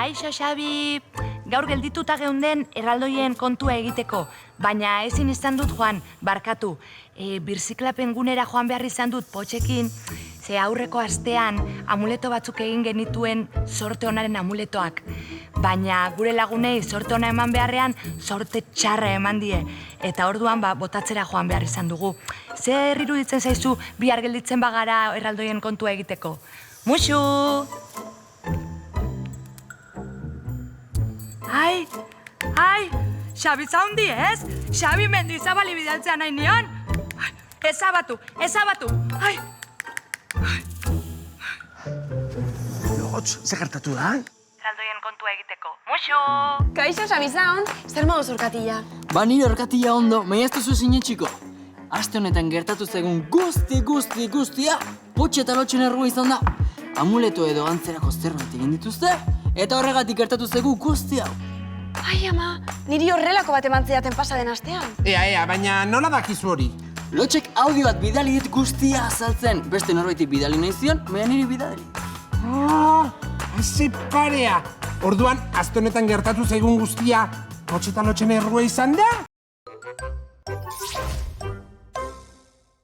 Kaixo, Xabi, gaur geldituta geunden erraldoien kontua egiteko, baina ezin izan dut joan, barkatu. Birziklapen gunera joan behar izan dut potxekin, ze aurreko astean amuleto batzuk egin genituen sorte onaren amuletoak. Baina gure lagunei sorte ona eman beharrean, sorte txarra eman die. Eta orduan botatzera joan behar izan dugu. Zer iruditzen zaizu bihar gelditzen bagara erraldoien kontua egiteko? Muxu! Ai, Xabi zaundi, ez? Xabi Mendizabali bidaltzea nahi nion? Ezabatu! Ai! Lotz, ze gertatu da? Erraldoien kontua egiteko. Muxu! Kaixo, Xabi zaun, zer modu zorkatila? Ba nire orkatila ondo, maia ez duzu sinetxiko. Aste honetan gertatu zaigun guztia, potxe eta lotxen errua izan da. Amuleto edo antzerako zerbait egin dituzte, eta horregatik gertatu zaigu guzti hau. Ai, ama, niri horrelako bat eman zidaten pasa den astean. Ea, baina nola dakizu hori? Lotxek audio bat bidali dit guztia azaltzen. Beste norbaitik bidali nahi zion, baina niri bidali. Ze parea! Orduan, aste honetan gertatu zaigun guztia, potxe eta lotxen errua izan da?